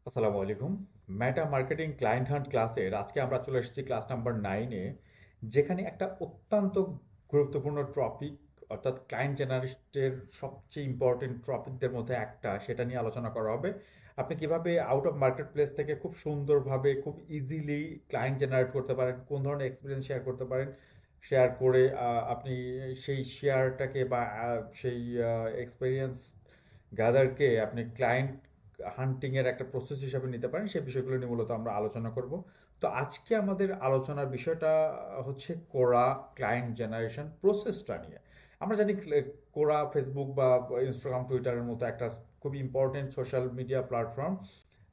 আসসালামু আলাইকুম। মেটা marketing client hunt ক্লাসের আজকে আমরা চলে এসেছি ক্লাস নাম্বার 9-এ, যেখানে একটা অত্যন্ত গুরুত্বপূর্ণ টপিক অর্থাৎ ক্লায়েন্ট জেনারেটের সবচেয়ে ইম্পর্টেন্ট টপিকদের মধ্যে একটা, সেটা নিয়ে আলোচনা করা হবে। আপনি কিভাবে আউট অফ মার্কেট প্লেস থেকে খুব সুন্দরভাবে খুব ইজিলি ক্লায়েন্ট জেনারেট করতে পারেন, কোন ধরনের এক্সপিরিয়েন্স শেয়ার করতে পারেন, শেয়ার করে আপনি সেই শেয়ারটাকে বা সেই এক্সপিরিয়েন্স গ্যাদারকে আপনি ক্লায়েন্ট হান্টিংয়ের একটা প্রসেস হিসাবে নিতে পারেন, সেই বিষয়গুলো নিয়ে মূলত আমরা আলোচনা করব। তো আজকে আমাদের আলোচনার বিষয়টা হচ্ছে কোরা ক্লায়েন্ট জেনারেশন প্রসেসটা নিয়ে। আমরা জানি কোরা ফেসবুক বা ইনস্টাগ্রাম টুইটারের মতো একটা খুব ইম্পর্টেন্ট সোশ্যাল মিডিয়া প্ল্যাটফর্ম,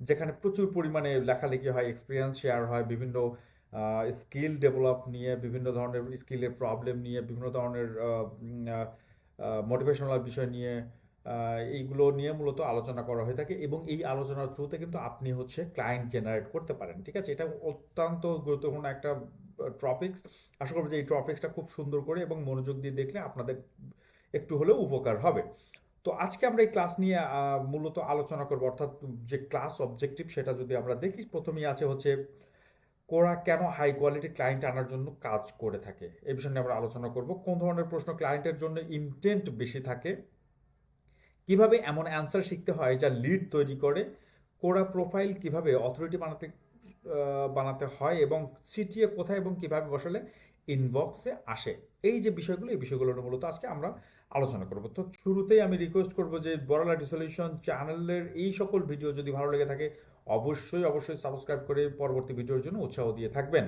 যেখানে প্রচুর পরিমাণে লেখালেখি হয়, এক্সপিরিয়েন্স শেয়ার হয়, বিভিন্ন স্কিল ডেভেলপ নিয়ে, বিভিন্ন ধরনের স্কিলের প্রবলেম নিয়ে, বিভিন্ন ধরনের মোটিভেশনাল বিষয় নিয়ে, এইগুলো নিয়ে মূলত আলোচনা করা হয়ে থাকে এবং এই আলোচনার থ্রুতে কিন্তু আপনি হচ্ছে ক্লায়েন্ট জেনারেট করতে পারেন। ঠিক আছে, এটা অত্যন্ত গুরুত্বপূর্ণ একটা টপিক্স। আশা করব যে এই টপিক্সটা খুব সুন্দর করে এবং মনোযোগ দিয়ে দেখলে আপনাদের একটু হলেও উপকার হবে। তো আজকে আমরা এই ক্লাস নিয়ে মূলত আলোচনা করব, অর্থাৎ যে ক্লাস অবজেক্টিভ সেটা যদি আমরা দেখি, প্রথমেই আছে হচ্ছে কোরা কেন হাই কোয়ালিটি ক্লায়েন্ট আনার জন্য কাজ করে থাকে, এই বিষয় নিয়ে আমরা আলোচনা করব। কোন ধরনের প্রশ্ন ক্লায়েন্টের জন্য ইন্টেন্ট বেশি থাকে, কিভাবে এমন অ্যান্সার শিখতে হয় যা লিড তৈরি করে, কোরা প্রোফাইল কিভাবে অথরিটি বানাতে হয়, এবং সিটিএ কোথায় এবং কিভাবে বসালে ইনবক্সে আসে। এই যে বিষয়গুলো, এই বিষয়গুলো মূলত আজকে আমরা আলোচনা করব। তো শুরুতেই আমি রিকোয়েস্ট করব যে বড়লা ডিসলিউশন চ্যানেলের এই সকল ভিডিও যদি ভালো লেগে থাকে অবশ্যই অবশ্যই সাবস্ক্রাইব করে পরবর্তী ভিডিওর জন্য উৎসাহ দিয়ে থাকবেন।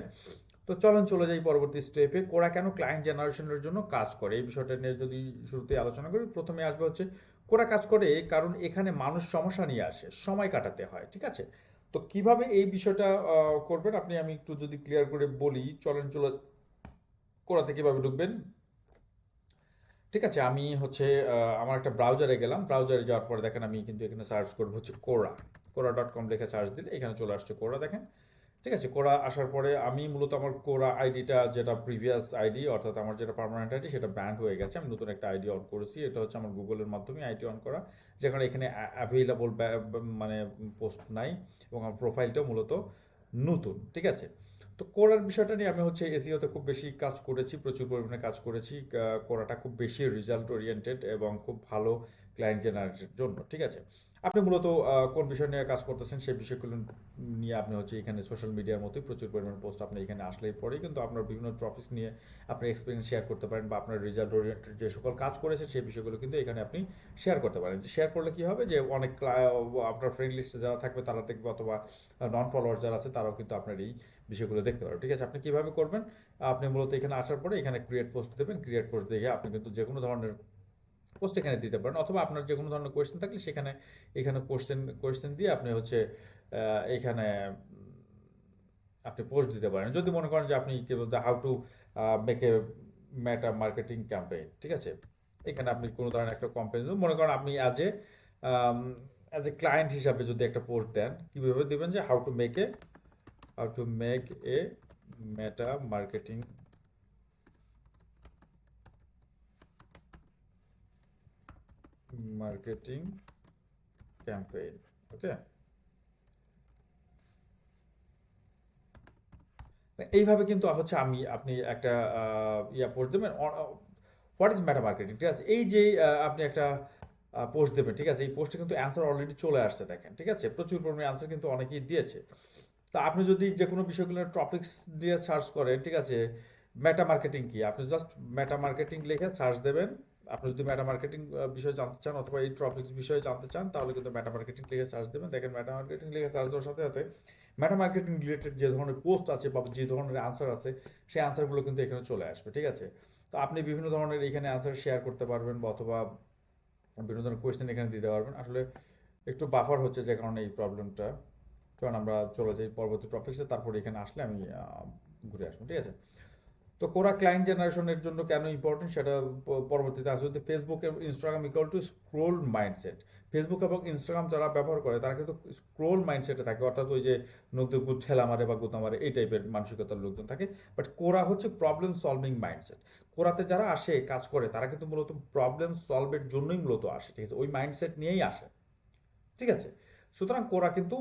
তো চলেন চলে যাই পরবর্তী স্টেপে, কোরা কেন ক্লায়েন্ট জেনারেশনের জন্য কাজ করে, এই বিষয়টা নিয়ে যদি শুরুতে আলোচনা করি। প্রথমে আসবে হচ্ছে কোরা কাজ করে কারণ এখানে মানুষ সমস্যা নিয়ে আসে, সময় কাটাতে হয়। ঠিক আছে, তো কিভাবে এই বিষয়টা করবেন আপনি, আমি একটু যদি ক্লিয়ার করে বলি, চলেন চলে কোরাতে কিভাবে ঢুকবেন। ঠিক আছে, আমি হচ্ছে আমার একটা ব্রাউজারে গেলাম। ব্রাউজারে যাওয়ার পরে দেখেন আমি কিন্তু এখানে সার্চ করবো হচ্ছে কোরা, কোরা.com লিখে সার্চ দিলে এখানে চলে আসছে কোরা, দেখেন। ঠিক আছে, কোরা আসার পরে আমি মূলত আমার কোরা আইডিটা, যেটা প্রিভিয়াস আইডি অর্থাৎ আমার যেটা পার্মানেন্ট আইডি, সেটা ব্যান্ড হয়ে গেছে। আমি নতুন একটা আইডি অন করেছি, এটা হচ্ছে আমার গুগলের মাধ্যমে আইডি অন করা, যেখানে এখানে অ্যাভেলেবল মানে পোস্ট নাই এবং আমার প্রোফাইলটাও মূলত নতুন। ঠিক আছে, তো কোরার বিষয়টা নিয়ে আমি হচ্ছে এসিওতে খুব বেশি কাজ করেছি, প্রচুর পরিমাণে কাজ করেছি। কোরাটা খুব বেশি রেজাল্ট ওরিয়েন্টেড এবং খুব ভালো ক্লায়েন্ট জেনারেটের জন্য। ঠিক আছে, আপনি মূলত কোন বিষয় নিয়ে কাজ করতেছেন সেই বিষয়গুলো নিয়ে আপনি হচ্ছে এখানে সোশ্যাল মিডিয়ার মতোই প্রচুর পরিমাণে পোস্ট, আপনি এখানে আসলেই পরেই কিন্তু আপনার বিভিন্ন টপিকস নিয়ে আপনি এক্সপিরিয়েন্স শেয়ার করতে পারেন, বা আপনার রেজাল্ট ওরিয়েন্টেড যে সকল কাজ করেছেন সেই বিষয়গুলো কিন্তু এখানে আপনি শেয়ার করতে পারেন। শেয়ার করলে কি হবে যে অনেক আপনার ফ্রেন্ড লিস্টে যারা থাকবে তারা দেখবে, অথবা নন ফলোয়ার যারা আছে তারাও কিন্তু আপনার এই বিষয়গুলো দেখতে পারবে। ঠিক আছে, আপনি কিভাবে করবেন, আপনি মূলত এখানে আসার পরে এখানে ক্রিয়েট পোস্ট দেবেন। ক্রিয়েট পোস্ট দেখে আপনি কিন্তু যে কোনো ধরনের পোস্ট এখানে দিতে পারেন, অথবা আপনার যে কোনো ধরনের কোয়েশ্চেন থাকলে সেখানে এখানে কোয়েশ্চেন দিয়ে আপনি হচ্ছে এখানে আপনি পোস্ট দিতে পারেন। যদি মনে করেন যে আপনি কি বলতে how to make a Meta marketing campaign, ঠিক আছে, এখানে আপনি কোনো ধরনের একটা কোম্পানি মনে করেন আপনি অ্যাজ এ ক্লায়েন্ট হিসাবে যদি একটা পোস্ট দেন, কীভাবে দেবেন যে how to make a Meta marketing campaign. Okay, এইভাবে কিন্তু হচ্ছে আপনি একটা পোস্ট দেবেন, হোয়াট ইজ মেটা মার্কেটিং। ঠিক আছে, এই যে আপনি একটা পোস্ট দেবেন, ঠিক আছে, এই পোস্টে কিন্তু অ্যান্সার অলরেডি চলে আসছে, দেখেন। ঠিক আছে, প্রচুর পরিমাণে অ্যান্সার কিন্তু অনেকেই দিয়েছে। তা আপনি যদি যে কোনো বিষয়গুলোর টপিক্স দিয়ে সার্চ করেন, ঠিক আছে, মেটা মার্কেটিং কি, আপনি জাস্ট মেটা মার্কেটিং লিখে সার্চ দেবেন। আপনি যদি মেটা মার্কেটিং বিষয়ে জানতে চান অথবা এই টপিক্স বিষয়ে জানতে চান, তাহলে কিন্তু মেটা মার্কেটিং লিখে সার্চ দেবেন। দেখেন মেটা মার্কেটিং লিখে সার্চ দেওয়ার সাথে সাথে মেটা মার্কেটিং রিলেটেড যে ধরনের পোস্ট আছে বা যে ধরনের আনসার আছে, সেই আনসারগুলো কিন্তু এখানে চলে আসবে। ঠিক আছে, তো আপনি বিভিন্ন ধরনের এখানে আনসার শেয়ার করতে পারবেন, বা অথবা বিভিন্ন ধরনের কোয়েশ্চেন এখানে দিতে পারবেন। আসলে একটু বাফার হচ্ছে যে কারণে এই প্রবলেমটা। চলুন আমরা চলে যাই পরবর্তী টপিক্সে, তারপরে এখানে আসলে আমি ঘুরে আসবো। ঠিক আছে, তো কোরা ক্লায়েন্ট জেনারেশনের জন্য কেন ইম্পর্টেন্ট সেটা পরবর্তীতে আসবে। যদি ফেসবুক এবং Instagram equal to scroll mindset, Facebook এবং ইনস্টাগ্রাম যারা ব্যবহার করে তারা কিন্তু স্ক্রোল মাইন্ডসেটে থাকে, অর্থাৎ ওই যে নদী গুড ঠেলা মারে বা গুতা মারে এই টাইপের মানসিকতার লোকজন থাকে। বাট কোরা হচ্ছে প্রবলেম সলভিং মাইন্ডসেট। কোরাতে যারা আসে কাজ করে তারা কিন্তু মূলত প্রবলেম সলভের জন্যই মূলত আসে। ঠিক আছে, ওই মাইন্ডসেট নিয়েই আসে। ঠিক আছে, সুতরাং কোরা কিন্তু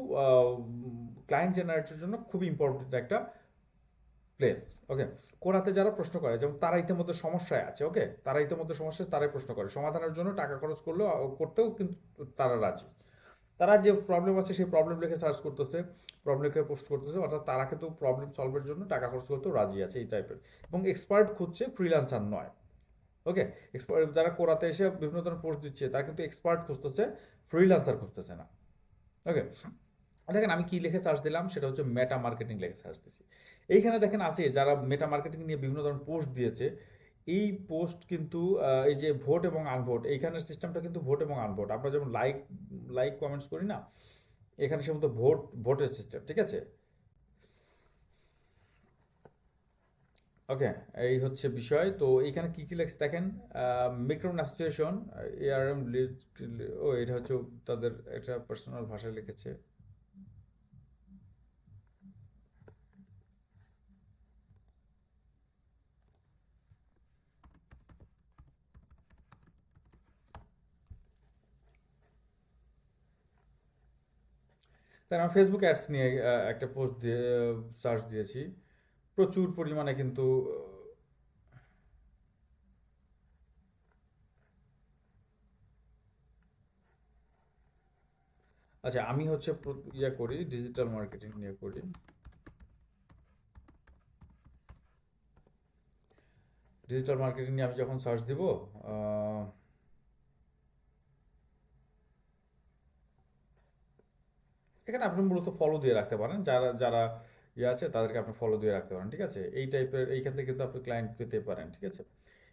ক্লায়েন্ট জেনারেটরের জন্য খুবই ইম্পর্টেন্ট একটা প্লেস। ওকে, কোরাতে যারা প্রশ্ন করে, যেমন তারা ইতিমধ্যে সমস্যায় আছে, ওকে, তারা ইতিমধ্যে সমস্যায়, তারাই প্রশ্ন করে, সমাধানের জন্য টাকা খরচ করলেও করতেও কিন্তু তারা রাজি। তারা যে প্রবলেম আছে সেই প্রবলেম লিখে সার্চ করতেছে, প্রবলেম লিখে পোস্ট করতেছে, অর্থাৎ তারা কিন্তু প্রবলেম সলভের জন্য টাকা খরচ করতেও রাজি আছে এই টাইপের, এবং এক্সপার্ট খুঁজছে, ফ্রিল্যান্সার নয়। ওকে, এক্সপার্ট যারা কোরাতে এসে বিভিন্ন ধরনের পোস্ট দিচ্ছে তারা কিন্তু এক্সপার্ট খুঁজতেছে, ফ্রিল্যান্সার খুঁজতেছে না। ওকে, দেখেন আমি কি লিখে সার্চ দিলাম, সেটা হচ্ছে মেটা মার্কেটিং লিখে সার্চ দিছি। এইখানে দেখেন আছে যারা মেটা মার্কেটিং নিয়ে বিভিন্ন ধরনের পোস্ট দিয়েছে। এই পোস্ট কিন্তু এই যে ভোট এবং আনভোট, এইখানের সিস্টেমটা কিন্তু ভোট এবং আনভোট, আমরা যেমন লাইক লাইক কমেন্টস করি না, এখানে সে মতো ভোটের সিস্টেম, ঠিক আছে। ওকে, এই হচ্ছে বিষয়। তো এইখানে কি কি লেখছে দেখেন, মিক্রন অ্যাসোসিয়েশন, এআরএম লিস্ট, ও এটা হচ্ছে তাদের এটা পার্সোনাল ভাষায় লিখেছে। তাই আমি ফেসবুক অ্যাডস নিয়ে একটা পোস্ট দিয়ে সার্চ দিয়েছি, প্রচুর পরিমাণে কিন্তু আচ্ছা আমি হচ্ছে ইয়ে করি, ডিজিটাল মার্কেটিং নিয়ে করি। ডিজিটাল মার্কেটিং নিয়ে আমি যখন সার্চ দিব, আহ, এখানে আপনি মূলত ফলো দিয়ে রাখতে পারেন, যারা যারা ইয়ে আছে তাদেরকে আপনি ফলো দিয়ে রাখতে পারেন, ঠিক আছে। এই টাইপের এইখান থেকে কিন্তু আপনি ক্লায়েন্ট পেতে পারেন, ঠিক আছে।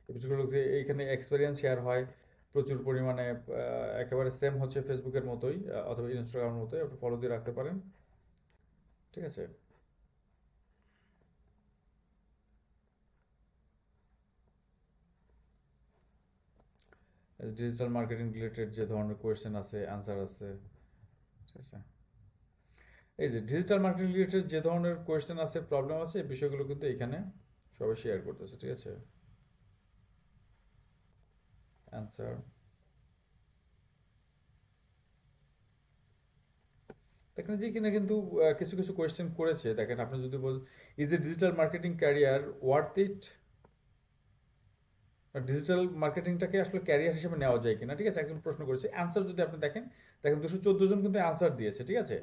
এই বিষয়গুলো এইখানে এক্সপিরিয়েন্স শেয়ার হয় প্রচুর পরিমাণে, একেবারে সেম হচ্ছে ফেসবুকের মতোই, অথবা ইনস্টাগ্রামের মতোই, আপনি ফলো দিয়ে রাখতে পারেন, ঠিক আছে। ডিজিটাল মার্কেটিং রিলেটেড যে ধরনের কোয়েশ্চেন আছে, অ্যান্সার আছে, ঠিক আছে। এই যে ডিজিটাল মার্কেটিং রিলেটেড যে ধরনের কোয়েশ্চেন আছে, প্রবলেম আছে, এই বিষয়গুলো কিন্তু এখানে সবাই শেয়ার করতেছে, ঠিক আছে। অ্যান্সার, দেখেন যে কিনা কিন্তু কিছু কিছু কোয়েশ্চেন করেছে, দেখেন আপনি যদি বল, is a digital marketing career worth it, digital মার্কেটিংটাকে আসলে ক্যারিয়ার হিসেবে নেওয়া যায় কিনা, ঠিক আছে, একজন প্রশ্ন করেছে। অ্যান্সার যদি আপনি দেখেন, দেখেন 214 জন কিন্তু অ্যান্সার দিয়েছে, ঠিক আছে।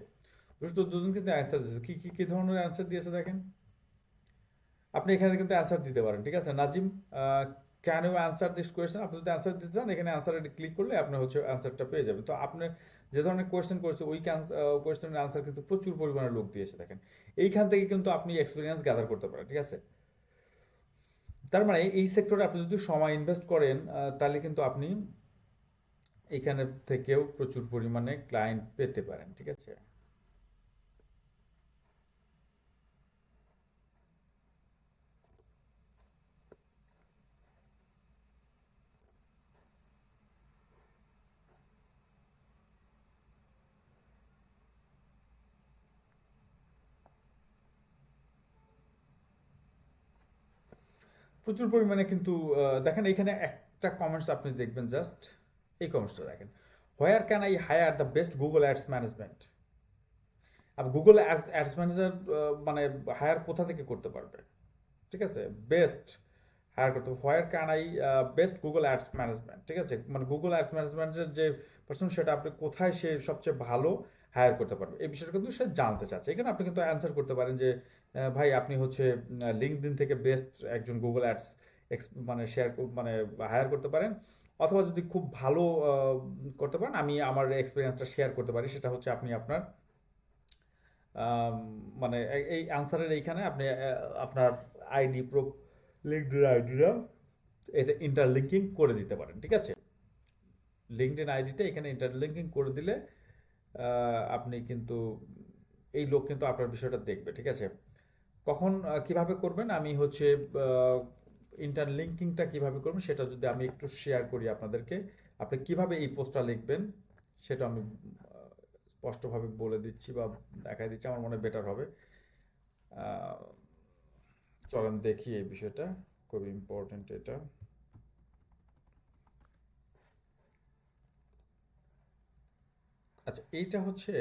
214 জন কিন্তু অ্যান্সার দিয়েছে, কি কি কি ধরনের অ্যান্সার দিয়েছে দেখেন। আপনি এখানে কিন্তু অ্যান্সার দিতে পারেন, ঠিক আছে। Nazim, can you answer this question, আপনি যদি অ্যান্সার দিতে চান এখানে অ্যান্সার ক্লিক করলে আপনি হচ্ছে অ্যান্সারটা পেয়ে যাবেন। তো আপনি যে ধরনের কোয়েশ্চেন করেছে ওই কোয়েশ্চেনের অ্যান্সার কিন্তু প্রচুর পরিমাণে লোক দিয়েছে, দেখেন। এইখান থেকে কিন্তু আপনি এক্সপিরিয়েন্স গ্যাদার করতে পারেন, ঠিক আছে। তার মানে এই সেক্টরে আপনি যদি সময় ইনভেস্ট করেন, তাহলে কিন্তু আপনি এইখানে থেকেও প্রচুর পরিমাণে ক্লায়েন্ট পেতে পারেন, ঠিক আছে। প্রচুর পরিমাণে কিন্তু দেখেন এইখানে একটা কমেন্টস আপনি দেখবেন, জাস্ট এই কমেন্টসটা দেখেন, where can I hire the best Google ads management. আর গুগল অ্যাডস ম্যানেজার মানে হায়ার কোথা থেকে করতে পারবে, ঠিক আছে। বেস্ট হায়ার করতে, where can I best Google ads management, ঠিক আছে, মানে গুগল অ্যাডস ম্যানেজমেন্টের যে পার্সন, সেটা আপনি কোথায় সে সবচেয়ে ভালো হায়ার করতে পারবে, এই বিষয়টা কিন্তু সে জানতে চাচ্ছে। এখানে আপনি কিন্তু অ্যান্সার করতে পারেন যে ভাই আপনি হচ্ছে লিঙ্কডইন থেকে বেস্ট একজন গুগল অ্যাডস মানে শেয়ার মানে হায়ার করতে পারেন, অথবা যদি খুব ভালো করতে পারেন, আমি আমার এক্সপিরিয়েন্সটা শেয়ার করতে পারি, সেটা হচ্ছে আপনি আপনার আম, মানে এই আনসারের এইখানে আপনি আপনার আইডি লিঙ্কডইন আইডিটা এটা ইন্টারলিঙ্কিং করে দিতে পারেন, ঠিক আছে। লিঙ্কডইন আইডিটা এখানে ইন্টারলিঙ্কিং করে দিলে আপনি কিন্তু এই লোক কিন্তু আপনার বিষয়টা দেখবে, ঠিক আছে। কখন কিভাবে করবেন, আমি হচ্ছে ইন্টারলিঙ্কিংটা কিভাবে করবেন সেটা যদি আমি একটু শেয়ার করি আপনাদেরকে, আপনি কিভাবে এই পোস্টটা লিখবেন সেটা আমি স্পষ্টভাবে বলে দিচ্ছি বা দেখাই দিচ্ছি, আমার মনে বেটার হবে। আহ, চলেন দেখি এই বিষয়টা, খুবই ইম্পর্টেন্ট এটা। আচ্ছা, এইটা হচ্ছে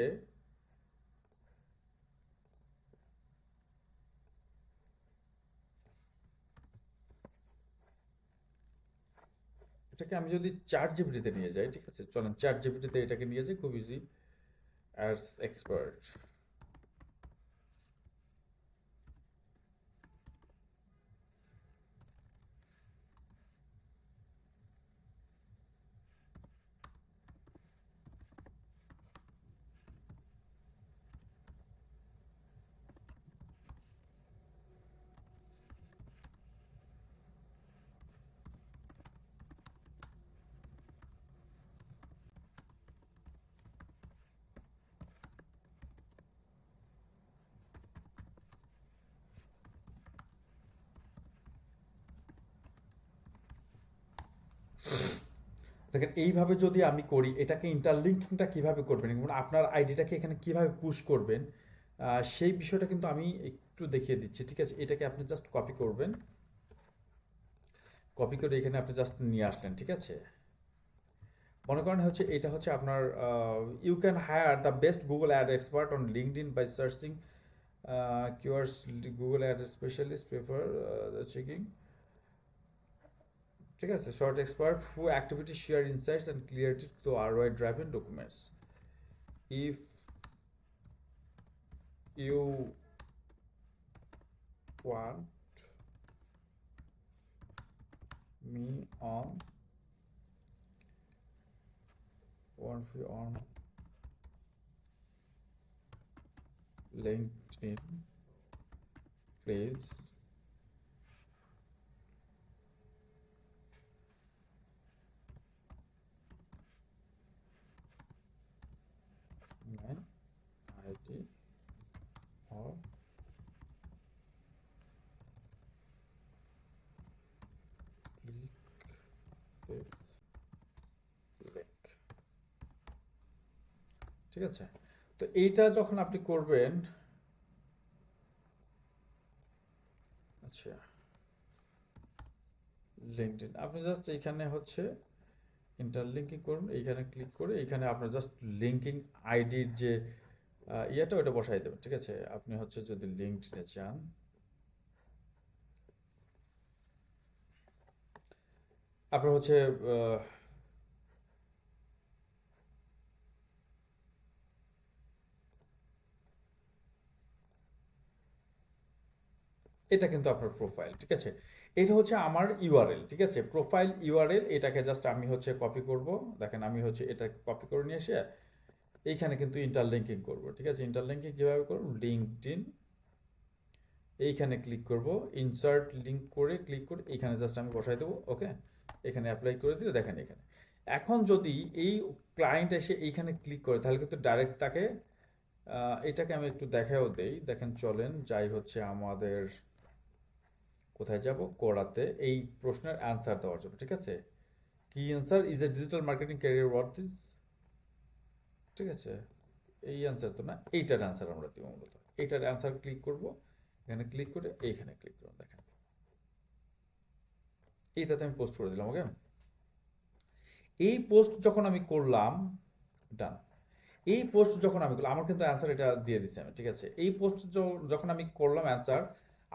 এটাকে আমি যদি চ্যাট জিপিটিতে নিয়ে যাই, ঠিক আছে, চলেন চ্যাট জিপিটিতে এটাকে নিয়ে যাই, খুব ইজি। Ads expert. দেখেন এইভাবে যদি আমি করি, এটাকে ইন্টারলিঙ্কিংটা কিভাবে করবেন এবং আপনার আইডিটাকে এখানে কিভাবে পুশ করবেন, সেই বিষয়টা কিন্তু আমি একটু দেখিয়ে দিচ্ছি, ঠিক আছে। এটাকে আপনি জাস্ট কপি করবেন, কপি করে এখানে আপনি জাস্ট নিয়ে আসলেন, ঠিক আছে। মনে করেন হচ্ছে এটা হচ্ছে আপনার you can hire the best Google ad expert on LinkedIn by searching keywords Google ad specialist prefer checking, ঠিক আছে, short expert who activity share insights and clarity to ROI driven documents. If you want me on LinkedIn, please my ID or click this link, ঠিক আছে। তো এইটা যখন আপনি করবেন, আচ্ছা, লিঙ্কডইন আপনি জাস্ট এখানে হচ্ছে ইন্টারলিঙ্কিং করুন, এইখানে ক্লিক করে এইখানে আপনার জাস্ট লিঙ্কিং আইডির যে ইয়েটা ওটা বসাই দেবেন, ঠিক আছে। আপনি হচ্ছে যদি লিঙ্কডইনে চান, আপনার হচ্ছে এটা কিন্তু আপনার প্রোফাইল, ঠিক আছে। এটা হচ্ছে আমার ইউআরএল, ঠিক আছে, প্রোফাইল ইউআরএল। এটাকে জাস্ট আমি হচ্ছে কপি করব, দেখেন আমি হচ্ছে এটা কপি করে নিয়ে এসে এইখানে কিন্তু ইন্টারলিঙ্কিং করব, ঠিক আছে। ইন্টারলিঙ্কিং কীভাবে করব, লিঙ্কডইন এইখানে ক্লিক করব, ইনসার্ট লিঙ্ক করে ক্লিক করে এইখানে জাস্ট আমি বসাই দেবো, ওকে। এখানে অ্যাপ্লাই করে দিলে দেখেন এখানে। এখন যদি এই ক্লায়েন্ট এসে এইখানে ক্লিক করে তাহলে কিন্তু ডাইরেক্ট তাকে এটাকে আমি একটু দেখাও দেই, দেখেন চলেন যাই হচ্ছে আমাদের কোথায় যাব, কোরাতে এই প্রশ্নের অ্যান্সার দেওয়ার জন্য, ঠিক আছে। কি answer, is a digital marketing career worth is, ঠিক আছে। এই অ্যান্সার তো না, এইটার অ্যান্সার আমরা দিব মূলত। এইটার অ্যান্সার ক্লিক করব, এখানে ক্লিক করে এইখানে ক্লিক করুন, দেখেন এইটাতে আমি পোস্ট করে দিলাম, ওকে। এই পোস্ট যখন আমি করলাম, ডান। এই পোস্ট যখন আমি করলাম, আমার কিন্তু অ্যান্সার এটা দিয়ে দিচ্ছি আমি, ঠিক আছে। এই পোস্ট যখন আমি করলাম অ্যান্সার,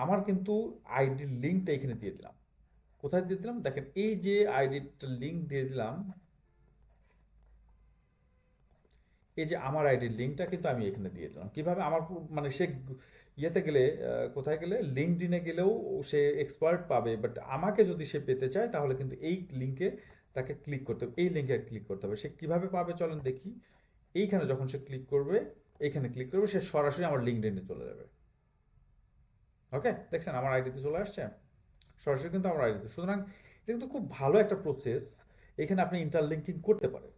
আমার কিন্তু আইডির লিঙ্কটা এখানে দিয়ে দিলাম। কোথায় দিয়ে দিলাম, দেখেন এই যে আইডিটা লিঙ্ক দিয়ে দিলাম, এই যে আমার আইডির লিঙ্কটা কিন্তু আমি এখানে দিয়ে দিলাম। কিভাবে, আমার মানে সে ইয়েতে গেলে, কোথায় গেলে, লিঙ্কডইনে গেলেও সে এক্সপার্ট পাবে, বাট আমাকে যদি সে পেতে চায় তাহলে কিন্তু এই লিঙ্কে তাকে ক্লিক করতে হবে, এই লিঙ্কে ক্লিক করতে হবে। সে কিভাবে পাবে চলেন দেখি। এইখানে যখন সে ক্লিক করবে, এইখানে ক্লিক করবে, সে সরাসরি আমার লিঙ্কডইনে চলে যাবে, ওকে। দেখছেন আমার আইডিতে চলে আসছে সরাসরি, কিন্তু আমার আইডিতে। সুতরাং এটা কিন্তু খুব ভালো একটা প্রসেস। এখানে আপনি ইন্টারলিঙ্কিং করতে পারেন,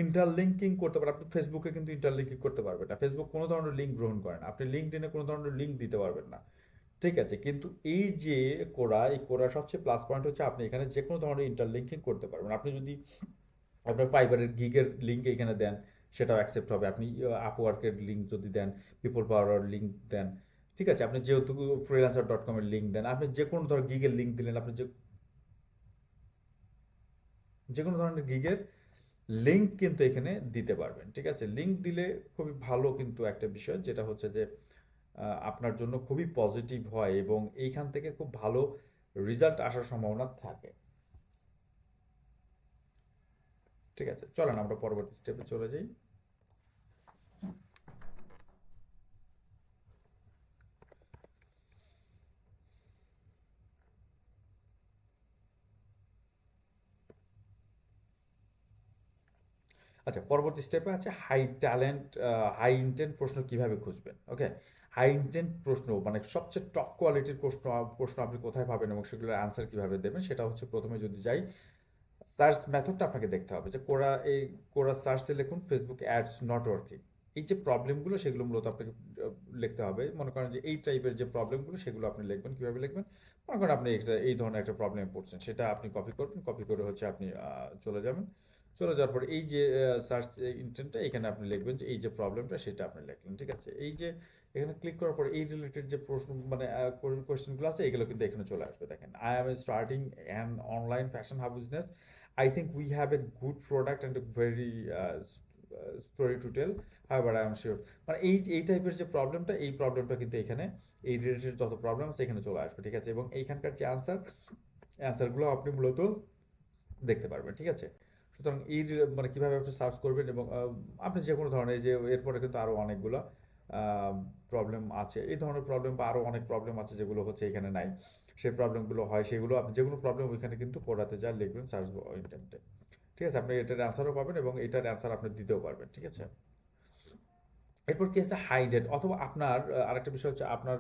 ইন্টারলিঙ্কিং করতে পারেন। আপনি ফেসবুকে কিন্তু ইন্টারলিঙ্কিং করতে পারবেন না, ফেসবুক কোনো ধরনের লিঙ্ক গ্রহণ করে না। আপনি লিঙ্কডইনে কোনো ধরনের লিঙ্ক দিতে পারবেন না, ঠিক আছে। কিন্তু এই যে কোরা, এই কোরার সবচেয়ে প্লাস পয়েন্ট হচ্ছে আপনি এখানে যে কোনো ধরনের ইন্টারলিঙ্কিং করতে পারবেন। আপনি যদি আপনার ফাইবারের গিগের লিঙ্ক এখানে দেন, সেটাও অ্যাকসেপ্ট হবে। আপনি আপওয়ার্কের লিঙ্ক যদি দেন, পিপল পাওয়ার লিঙ্ক দেন, ঠিক আছে। আপনি যেহেতু ফ্রিল্যান্সার.com-এর লিঙ্ক দেন, আপনি যে কোনো ধর গিগের লিঙ্ক দিলেন, আপনি যে যে কোনো ধরনের গিগের লিঙ্ক কিন্তু এখানে দিতে পারবেন, ঠিক আছে? লিঙ্ক দিলে খুবই ভালো কিন্তু একটা বিষয়, যেটা হচ্ছে যে আপনার জন্য খুবই পজিটিভ হয় এবং এইখান থেকে খুব ভালো রেজাল্ট আসার সম্ভাবনা থাকে। ঠিক আছে, চলেন আমরা পরবর্তী স্টেপে চলে যাই। আচ্ছা, পরবর্তী স্টেপে আছে হাই ট্যালেন্ট, হাই ইন্টেন্ট প্রশ্ন কিভাবে খুঁজবেন। ওকে, হাই ইন্টেন্ট প্রশ্ন মানে সবচেয়ে টপ কোয়ালিটির প্রশ্ন প্রশ্ন আপনি কোথায় পাবেন এবং সেগুলোর অ্যান্সার কিভাবে দেবেন, সেটা হচ্ছে প্রথমে যদি যাই সার্চ মেথডটা আপনাকে দেখতে হবে যে কোরা সার্চে লিখুন ফেসবুক অ্যাডস নট ওয়ার্কিং। এই যে প্রবলেমগুলো সেগুলো মূলত আপনাকে লিখতে হবে। মনে করেন যে এই টাইপের যে প্রবলেমগুলো সেগুলো আপনি লিখবেন। কীভাবে লিখবেন? মনে করেন আপনি এই ধরনের একটা প্রবলেমে পড়ছেন, সেটা আপনি কপি করবেন, কপি করে হচ্ছে আপনি চলে যাবেন। চলে যাওয়ার পর এই যে সার্চ ইন্টেন্টটা এখানে আপনি লিখবেন যে এই যে প্রবলেমটা সেটা আপনি লিখলেন, ঠিক আছে? এই যে এখানে ক্লিক করার পর এই রিলেটেড যে প্রশ্ন মানে কোয়েশ্চেনগুলো আছে এগুলো কিন্তু এখানে চলে আসবে। দেখেন, I am starting an online fashion hub business. I think we have a good product and a very story to tell. However, I am sure মানে এই টাইপের যে প্রবলেমটা, এই প্রবলেমটা কিন্তু এখানে এই রিলেটেড যত প্রবলেম আছে এখানে চলে আসবে, ঠিক আছে? এবং এইখানকার যে অ্যান্সারগুলো আপনি মূলত দেখতে পারবেন, ঠিক আছে? সুতরাং মানে কীভাবে আপনি সার্চ করবেন এবং আপনি যে কোনো ধরনের এই যে এরপরে কিন্তু আরও অনেকগুলো প্রবলেম আছে, এই ধরনের প্রবলেম বা আরও অনেক প্রবলেম আছে যেগুলো হচ্ছে এখানে নাই। সেই প্রবলেমগুলো হয় সেগুলো আপনি যে কোনো প্রবলেম ওইখানে কিন্তু পড়াতে যা লিখবেন সার্চ ইন্টেন্টে, ঠিক আছে? আপনি এটার অ্যান্সারও পাবেন এবং এটার অ্যান্সার আপনি দিতেও পারবেন, ঠিক আছে? এরপর কি আছে হাইডেড, অথবা আপনার আরেকটা বিষয় হচ্ছে আপনার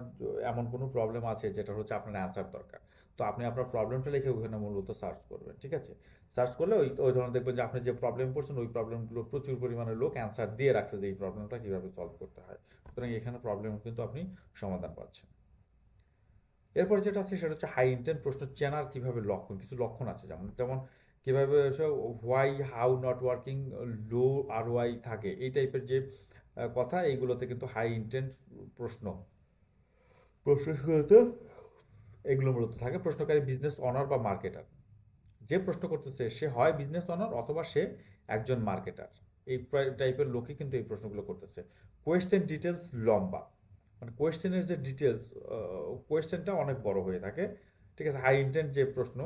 এমন কোনো প্রবলেম আছে যেটা হচ্ছে আপনার অ্যান্সার দরকার। তো আপনি আপনার প্রবলেমটা লিখে ওখানে মূলত সার্চ করবেন, ঠিক আছে? সার্চ করলে ওই ওই ধরনের দেখবেন যে আপনি যে প্রবলেম পড়ছেন ওই প্রবলেমগুলো প্রচুর পরিমাণে লোক অ্যান্সার দিয়ে রাখছে যে এই প্রবলেমটা কীভাবে সলভ করতে হয়। সুতরাং এখানে প্রবলেম কিন্তু আপনি সমাধান পাচ্ছেন। এরপর যেটা আছে সেটা হচ্ছে হাই ইন্টেন্ট প্রশ্ন চেনার কিভাবে লক্ষণ, কিছু লক্ষণ আছে যেমন যেমন কিভাবে why how not working, low ROI থাকে, এই টাইপের যে কথা এইগুলোতে কিন্তু হাই ইন্টেন্ট প্রশ্ন প্রশ্নগুলোতে এগুলো মূলত থাকে। প্রশ্নকারী বিজনেস অনার বা মার্কেটার, যে প্রশ্ন করতেছে সে হয় বিজনেস অনার অথবা সে একজন মার্কেটার, এই টাইপের লোকই কিন্তু এই প্রশ্নগুলো করতেছে। কোয়েশ্চেন ডিটেলস লম্বা, মানে কোয়েশ্চেনের যে ডিটেলস কোয়েশ্চেনটা অনেক বড় হয়ে থাকে, ঠিক আছে? হাই ইন্টেন্ট যে প্রশ্ন।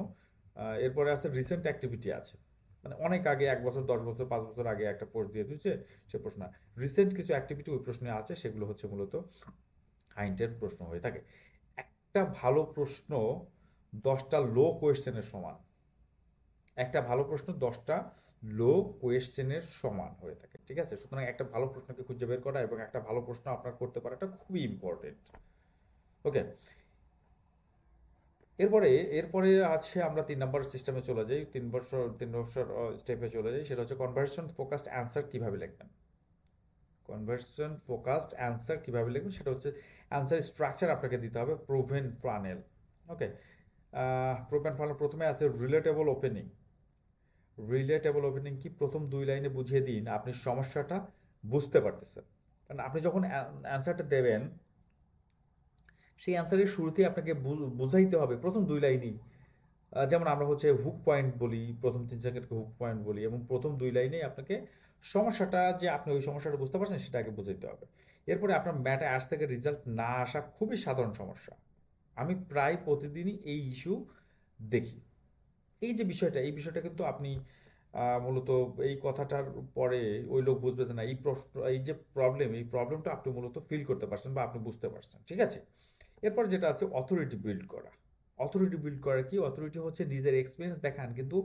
এরপরে আছে রিসেন্ট অ্যাক্টিভিটি আছে, মানে অনেক আগে 1 বছর 10 বছর 5 বছর আগে একটা পোস্ট দিয়ে দিয়েছে সে প্রশ্ন। রিসেন্ট কিছু অ্যাক্টিভিটি ওই প্রশ্নে আছে, সেগুলো হচ্ছে মূলত হাই ইন্টেন্ট প্রশ্ন হয়ে থাকে। একটা ভালো প্রশ্ন 10টা লো কোয়েশ্চেনের সমান, একটা ভালো প্রশ্ন 10টা লো কোয়েশ্চেনের সমান হয়ে থাকে, ঠিক আছে? সুতরাং একটা ভালো প্রশ্নকে খুঁজে বের করা এবং একটা ভালো প্রশ্ন আপনার করতে পারাটা খুবই ইম্পর্টেন্ট। ওকে, এরপরে এরপরে আছে আমরা 3 নম্বর সিস্টেমে চলে যাই, 3 বছর স্টেপে চলে যাই, সেটা হচ্ছে কনভার্সন ফোকাসড অ্যান্সার কীভাবে লিখবেন। কনভার্সন ফোকাসড অ্যান্সার কীভাবে লিখবেন সেটা হচ্ছে অ্যান্সার স্ট্রাকচার আপনাকে দিতে হবে প্রুভেন ফানেল। ওকে, প্রুভেন ফানেল প্রথমে আছে রিলেটেবল ওপেনিং। রিলেটেবল ওপেনিং কি? প্রথম 2 লাইনে বুঝিয়ে দিন আপনি সমস্যাটা বুঝতে পারতেছেন। কারণ আপনি যখন অ্যান্সারটা দেবেন সেই অ্যান্সারের শুরুতেই আপনাকে বুঝাইতে হবে প্রথম 2 লাইনেই। যেমন আমরা হচ্ছে হুক পয়েন্ট বলি, প্রথম 3 সেকেন্ডকে হুক পয়েন্ট বলি, এবং প্রথম 2 লাইনেই আপনাকে সমস্যাটা যে আপনি ওই সমস্যাটা বুঝতে পারছেন সেটা আগে বুঝাইতে হবে। এরপরে আপনার ম্যাটে আজ থেকে রেজাল্ট না আসা খুবই সাধারণ সমস্যা। আমি প্রায় প্রতিদিনই এই ইস্যু দেখি। এই যে বিষয়টা, এই বিষয়টা কিন্তু আপনি মূলত এই কথাটার পরে ওই লোক বুঝবে যে না এই প্রশ্ন এই যে প্রবলেম, এই প্রবলেমটা আপনি মূলত ফিল করতে পারছেন বা আপনি বুঝতে পারছেন, ঠিক আছে? এরপর যেটা আছে অথরিটি বিল্ড করা। অথরিটি বিল্ড করা কি? অথরিটি হচ্ছে নিজের এক্সপিরিয়েন্স দেখান কিন্তু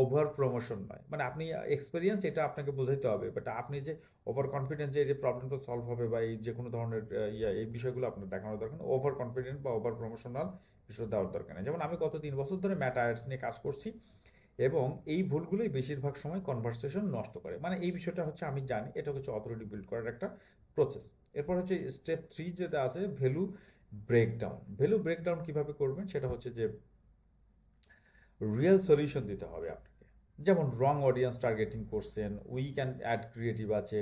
ওভার প্রমোশন নয়। মানে আপনি এক্সপিরিয়েন্স এটা আপনাকে বোঝাইতে হবে, বাট আপনি যে ওভার কনফিডেন্ট যে এই যে প্রবলেমটা সলভ হবে বা এই যে কোনো ধরনের এই বিষয়গুলো আপনার দেখানোর দরকার নেই। ওভার কনফিডেন্ট বা ওভার প্রমোশনাল বিষয় দেওয়ার দরকার নেই। যেমন আমি গত 3 বছর ধরে ম্যাট আয়ার্স নিয়ে কাজ করছি এবং এই ভুলগুলোই বেশিরভাগ সময় কনভারসেশন নষ্ট করে। মানে এই বিষয়টা হচ্ছে আমি জানি, এটা হচ্ছে অথরিটি বিল্ড করার একটা প্রসেস। এরপর হচ্ছে স্টেপ 3 যেটা আছে ভ্যালু ব্রেকডাউন। ভ্যালু ব্রেকডাউন কিভাবে করবেন সেটা হচ্ছে যে রিয়েল সলিউশন দিতে হবে আপনাকে। যেমন রং অডিয়েন্স টার্গেটিং করছেন, উইক অ্যান্ড অ্যাড ক্রিয়েটিভ আছে,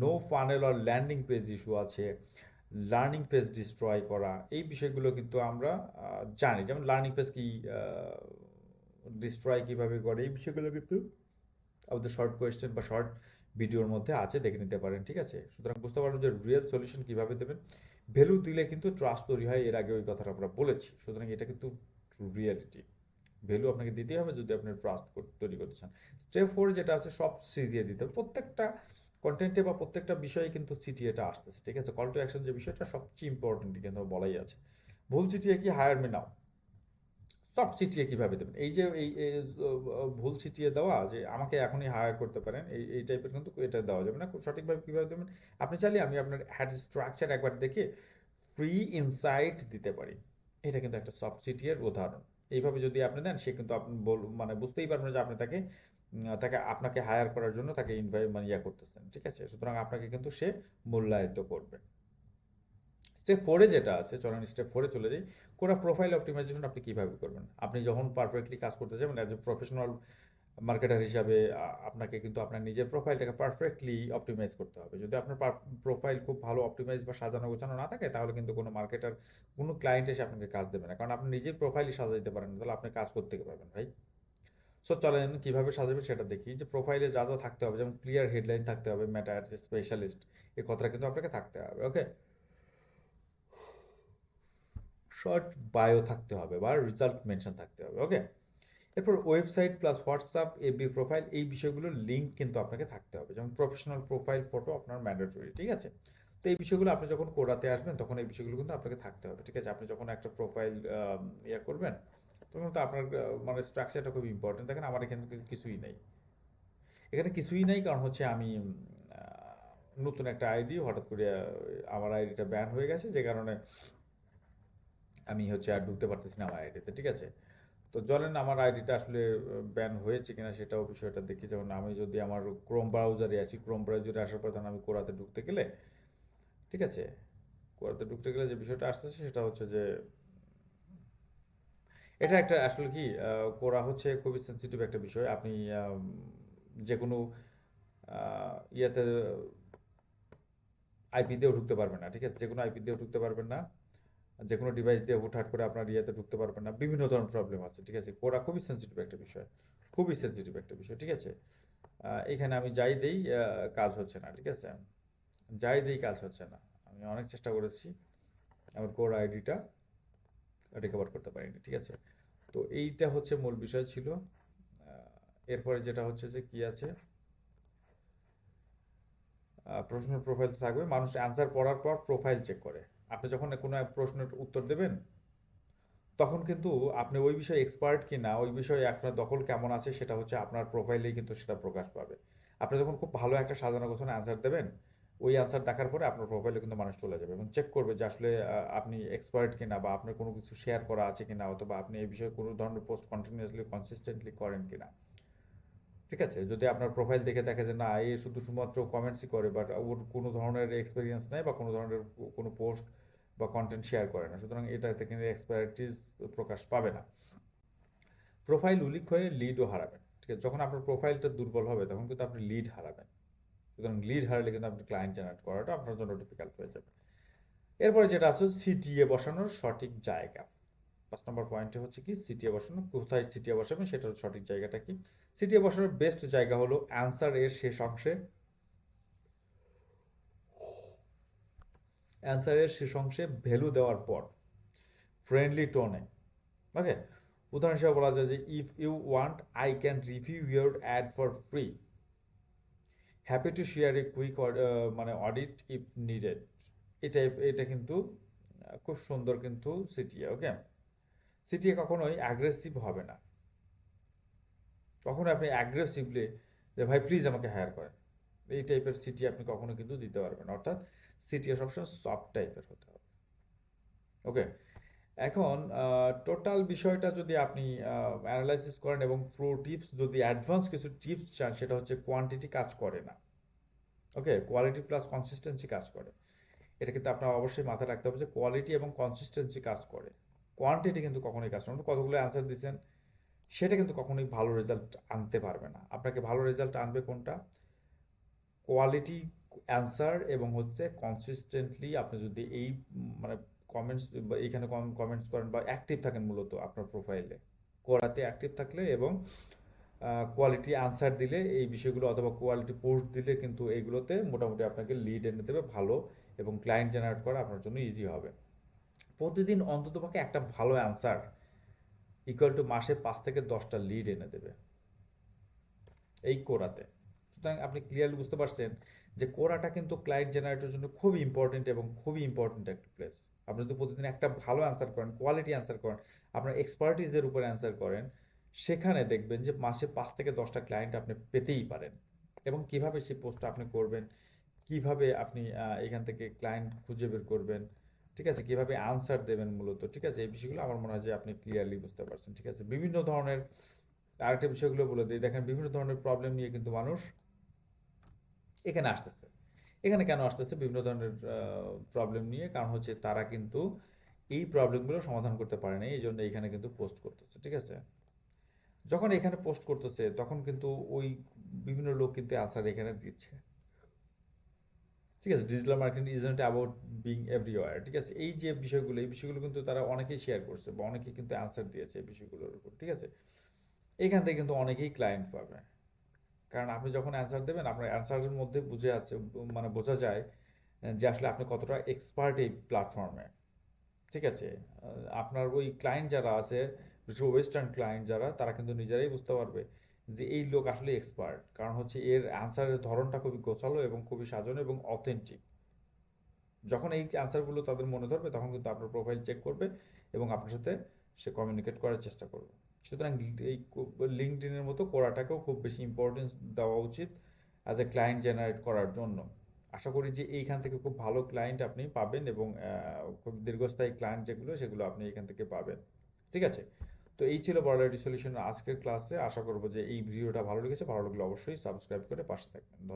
নো ফানেল আর ল্যান্ডিং পেজ ইস্যু আছে, লার্নিং ফেজ ডিস্ট্রয় করা, এই বিষয়গুলো কিন্তু আমরা জানি। যেমন লার্নিং ফেজ কি ডিস্ট্রয় কীভাবে করে এই বিষয়গুলো কিন্তু আমাদের শর্ট কোয়েশ্চেন বা শর্ট ভিডিওর মধ্যে আছে, দেখে নিতে পারেন, ঠিক আছে? সুতরাং বুঝতে পারবেন যে রিয়েল সলিউশন কিভাবে দেবেন। ভ্যালু দিলে কিন্তু ট্রাস্ট তৈরি হয়, এর আগে ওই কথাটা আমরা বলেছি। সুতরাং এটা কিন্তু রিয়েলিটি। ভ্যালু আপনাকে দিতেই হবে যদি আপনি ট্রাস্ট তৈরি করতে চান। স্টেপ 4 যেটা আছে, সব সি দিয়ে দিতে হবে। প্রত্যেকটা কন্টেন্টে বা প্রত্যেকটা বিষয়ে কিন্তু সিটিএটা আসতেছে, ঠিক আছে? কল টু অ্যাকশন যে বিষয়টা সবচেয়ে ইম্পর্টেন্ট কিন্তু বলাই আছে। ভুল সিটিএ কি, higher me now. Soft CTA কিভাবে দেবেন, এই যে ভুল সিটিএ দেওয়া যে আমাকে এখনই হায়ার করতে পারেন, এই টাইপের কিন্তু এটা দেওয়া যাবে না। সঠিকভাবে কিভাবে দেবেন, আপনি চাইলে আমি আপনার হ্যাড স্ট্রাকচার একবার দেখে ফ্রি ইনসাইট দিতে পারি। এটা কিন্তু একটা সফট সিটিএর উদাহরণ। এইভাবে যদি আপনি দেন, সে কিন্তু আপনি মানে বুঝতেই পারবেন যে আপনি তাকে আপনাকে হায়ার করার জন্য তাকে ইনভাইট মানে ইয়া করতেছেন, ঠিক আছে? সুতরাং আপনাকে কিন্তু সে মূল্যায়িত করবে। স্টেপ 4-এ যেটা আছে, চলেন স্টেপ 4-এ চলে যাই। কোরা প্রোফাইল অপটিমাইজেশন আপনি কিভাবে করবেন? আপনি যখন পারফেক্টলি কাজ করতে যাবেন অ্যাজ এ প্রফেশনাল মার্কেটার হিসাবে, আপনাকে কিন্তু আপনার নিজের প্রোফাইলটাকে পারফেক্টলি অপটিমাইজ করতে হবে। যদি আপনার প্রোফাইল খুব ভালো অপটিমাইজ বা সাজানো গোছানো না থাকে, তাহলে কিন্তু কোনো মার্কেটার, কোনো ক্লায়েন্ট এসে আপনাকে কাজ দেবে না, কারণ আপনি নিজের প্রোফাইলই সাজাইতে পারেন না, তাহলে আপনি কাজ করতে পারবেন ভাই। সো চলেন কিভাবে সাজাবে সেটা দেখি। যে প্রোফাইলে যা যা থাকতে হবে, যেমন ক্লিয়ার হেডলাইন থাকতে হবে, মেটা অ্যাডস স্পেশালিস্ট, এই কথাটা কিন্তু আপনাকে থাকতে হবে, ওকে? শর্ট বায়ো থাকতে হবে বা রেজাল্ট মেনশন থাকতে হবে, ওকে? এরপর website plus WhatsApp, FB profile, এই বিষয়গুলোর লিঙ্ক কিন্তু আপনাকে থাকতে হবে। যেমন প্রফেশনাল প্রোফাইল ফটো আপনার ম্যান্ডেটরি, ঠিক আছে? তো এই বিষয়গুলো আপনি যখন কোরাতে আসবেন, তখন এই বিষয়গুলো কিন্তু আপনাকে থাকতে হবে, ঠিক আছে? আপনি যখন একটা প্রোফাইল ইয়ে করবেন, তখন তো আপনার মানে স্ট্রাকচারটা খুব ইম্পর্টেন্ট। দেখেন আমার এখানে কিন্তু কিছুই নেই, এখানে কিছুই নেই, কারণ হচ্ছে আমি নতুন একটা আইডি, হঠাৎ করে আমার আইডিটা ব্যান হয়ে গেছে, যে কারণে আমি হচ্ছে আর ঢুকতে পারতেছি না আমার আইডিতে, ঠিক আছে? তো চলেন আমার আইডিটা আসলে ব্যান হয়েছে কিনা সেটাও বিষয়টা দেখি। যেমন আমি যদি আমার ক্রোম ব্রাউজারে আছি, ক্রোম ব্রাউজারে আসার পর তখন আমি কোরাতে ঢুকতে গেলে, ঠিক আছে, কোরাতে ঢুকতে গেলে যে বিষয়টা আসতেছে সেটা হচ্ছে যে এটা একটা আসলে কি, কোরা হচ্ছে খুবই সেন্সিটিভ একটা বিষয়। আপনি যে কোনো ইয়েতে আইপি দিয়েও ঢুকতে পারবেন না, ঠিক আছে? যে কোনো আইপি দিয়েও ঢুকতে পারবেন না, যে কোনো ডিভাইস দিয়ে হুটহাট করে আপনার ইয়েতে ঢুকতে পারবেন না, বিভিন্ন ধরনের প্রবলেম আছে, ঠিক আছে? কোরা খুবই সেন্সিটিভ একটা বিষয়, খুবই সেন্সিটিভ একটা বিষয়, ঠিক আছে? এখানে আমি যাই দেই, কাজ হচ্ছে না, ঠিক আছে? যাই দেই কাজ হচ্ছে না। আমি অনেক চেষ্টা করেছি, আমার কোর আইডিটা রিকভার করতে পারিনি, ঠিক আছে? তো এইটা হচ্ছে মূল বিষয় ছিল। এরপরে যেটা হচ্ছে যে কি আছে, প্রশ্নের প্রোফাইল থাকবে। মানুষ অ্যান্সার পড়ার পর প্রোফাইল চেক করে। আপনি যখন কোনো এক প্রশ্নের উত্তর দেবেন, তখন কিন্তু আপনি ওই বিষয়ে এক্সপার্ট কি না, ওই বিষয়ে আপনার দখল কেমন আছে, সেটা হচ্ছে আপনার প্রোফাইলেই কিন্তু সেটা প্রকাশ পাবে। আপনি যখন খুব ভালো একটা সাজানো গোছানো অ্যান্সার দেবেন, ওই অ্যান্সার দেখার পরে আপনার প্রোফাইলে কিন্তু মানুষ চলে যাবে এবং চেক করবে যে আসলে আপনি এক্সপার্ট কিনা, বা আপনার কোনো কিছু শেয়ার করা আছে কিনা, অথবা আপনি এই বিষয়ে কোনো ধরনের পোস্ট কন্টিনিউয়াসলি কনসিস্টেন্টলি করেন কিনা, ঠিক আছে? যদি আপনার প্রোফাইল দেখে দেখে যে না, এ শুধুমাত্র কমেন্টসই করে, বাট ওর কোনো ধরনের এক্সপিরিয়েন্স নেই, বা কোনো ধরনের কোনো পোস্ট বা কন্টেন্ট শেয়ার করে না, সুতরাং এটাতে কিন্তু এক্সপার্টিস প্রকাশ পাবে না। প্রোফাইল উইক হয়ে লিডও হারাবেন, ঠিক আছে? যখন আপনার প্রোফাইলটা দুর্বল হবে, তখন কিন্তু আপনি লিড হারাবেন। সুতরাং লিড হারালে কিন্তু আপনি ক্লায়েন্ট জেনারেট করাটা আপনার জন্য ডিফিকাল্ট হয়ে যাবে। এরপরে যেটা আছে, সিটিএ বসানোর সঠিক জায়গা। 5 নম্বর পয়েন্টে হচ্ছে কি, সিটিএ বসানো, কোথায় সিটিএ বসাবেন সেটার সঠিক জায়গাটা কি? সিটিএ বসানোর বেস্ট জায়গা হলো অ্যান্সার এর শেষ অংশে, অ্যান্সারের শেষ অংশে ভ্যালু দেওয়ার পর ফ্রেন্ডলি টোনে, ওকে? উদাহরণ হিসেবে বলা যায় যে if you want I can review your ad for free, happy to share a quick মানে অডিট ইফ নিডেড। এটা কিন্তু খুব সুন্দর কিন্তু সিটিএ, ওকে? সিটিএ কখনোই অ্যাগ্রেসিভ হবে না। কখনো আপনি অ্যাগ্রেসিভলি যে ভাই প্লিজ আমাকে হায়ার করেন, এই টাইপের সিটিএ আপনি কখনো কিন্তু দিতে পারবেন না। অর্থাৎ সিটিএ সবসময় সফট টাইপের হতে হবে, ওকে? এখন টোটাল বিষয়টা যদি আপনি অ্যানালাইসিস করেন এবং প্রো টিপস, যদি অ্যাডভান্স কিছু টিপস চান, সেটা হচ্ছে কোয়ান্টিটি কাজ করে না, ওকে? কোয়ালিটি প্লাস কনসিস্টেন্সি কাজ করে। এটা কিন্তু আপনার অবশ্যই মাথায় রাখতে হবে যে কোয়ালিটি এবং কনসিস্টেন্সি কাজ করে, কোয়ান্টিটি কিন্তু কখনোই কাজ করে না। কতগুলো অ্যান্সার দিচ্ছেন, সেটা কিন্তু কখনোই ভালো রেজাল্ট আনতে পারবে না। আপনাকে ভালো রেজাল্ট আনবে কোনটা, কোয়ালিটি অ্যান্সার এবং হচ্ছে কনসিস্টেন্টলি আপনি যদি এই মানে কমেন্টস বা এইখানে কমেন্টস করেন বা অ্যাক্টিভ থাকেন, মূলত আপনার প্রোফাইলে কোরাতে অ্যাক্টিভ থাকলে এবং কোয়ালিটি আনসার দিলে এই বিষয়গুলো অথবা কোয়ালিটি পোস্ট দিলে কিন্তু এইগুলোতে মোটামুটি আপনাকে লিড এনে দেবে ভালো, এবং ক্লায়েন্ট জেনারেট করা আপনার জন্য ইজি হবে। প্রতিদিন অন্ততপক্ষে একটা ভালো অ্যান্সার ইকুয়াল টু মাসে 5 থেকে 10টা লিড এনে দেবে এই কোরাতে। সুতরাং আপনি ক্লিয়ারলি বুঝতে পারছেন যে কোরাটা কিন্তু ক্লায়েন্ট জেনারেটের জন্য খুবই ইম্পর্টেন্ট এবং খুবই ইম্পর্টেন্ট একটা প্লেস। আপনি যদি প্রতিদিন একটা ভালো অ্যান্সার করেন, কোয়ালিটি অ্যান্সার করেন, আপনার এক্সপার্টিসদের উপরে অ্যান্সার করেন, সেখানে দেখবেন যে মাসে 5 থেকে 10টা ক্লায়েন্ট আপনি পেতেই পারেন। এবং কিভাবে সেই পোস্টটা আপনি করবেন, কিভাবে আপনি এখান থেকে ক্লায়েন্ট খুঁজে বের করবেন, ঠিক আছে, কিভাবে আনসার দেবেন মূলত, ঠিক আছে, এই বিষয়গুলো আমার মনে হয় যে আপনি ক্লিয়ারলি বুঝতে পারছেন। ঠিক আছে, বিভিন্ন ধরনের আরেকটা বিষয়গুলো বলে দিই, দেখেন বিভিন্ন ধরনের প্রবলেম নিয়ে কিন্তু মানুষ এখানে আসতেছে। এখানে কেন আসতেছে বিভিন্ন ধরনের প্রবলেম নিয়ে? কারণ হচ্ছে তারা কিন্তু এই প্রবলেমগুলো সমাধান করতে পারে না, এই জন্য এখানে কিন্তু পোস্ট করতেছে। ঠিক আছে, যখন এখানে পোস্ট করতেছে তখন কিন্তু ওই বিভিন্ন লোক কিন্তু আনসার এখানে দিচ্ছে। ঠিক আছে, digital marketing is not about being everywhere. ঠিক আছে, এই যে বিষয়গুলো, এই বিষয়গুলো কিন্তু তারা অনেকেই শেয়ার করছে বা অনেকেই কিন্তু অ্যান্সার দিয়েছে এই বিষয়গুলোর উপর। ঠিক আছে, এইখান থেকে কিন্তু অনেকেই ক্লায়েন্ট পাবে। কারণ আপনি যখন অ্যান্সার দেবেন, আপনার অ্যান্সারের মধ্যে বুঝে আছে, মানে বোঝা যায় যে আসলে আপনি কতটা এক্সপার্ট এই প্ল্যাটফর্মে। ঠিক আছে, আপনার ওই ক্লায়েন্ট যারা আছে, বিশেষ করে ওয়েস্টার্ন ক্লায়েন্ট যারা, তারা কিন্তু নিজেরাই বুঝতে পারবে যে এই লোক আসলে এক্সপার্ট। কারণ হচ্ছে এর অ্যান্সারের ধরনটা খুবই গোছালো এবং খুবই সাজানো এবং অথেন্টিক। যখন এই অ্যান্সারগুলো তাদের মনে ধরবে তখন কিন্তু আপনার প্রোফাইল চেক করবে এবং আপনার সাথে সে কমিউনিকেট করার চেষ্টা করবে। সুতরাং এই লিঙ্কডইনের মতো কোরাটাকেও খুব বেশি ইম্পর্টেন্স দেওয়া উচিত অ্যাজ এ ক্লায়েন্ট জেনারেট করার জন্য। আশা করি যে এইখান থেকে খুব ভালো ক্লায়েন্ট আপনি পাবেন এবং খুব দীর্ঘস্থায়ী ক্লায়েন্ট যেগুলো, সেগুলো আপনি এখান থেকে পাবেন। ঠিক আছে, তো এই ছিল বড়াইটি সলিউশনের আজকের ক্লাসে। আশা করবো যে এই ভিডিওটা ভালো লেগেছে, ভালো লাগলে অবশ্যই সাবস্ক্রাইব করে পাশে থাকবেন। ধন্যবাদ।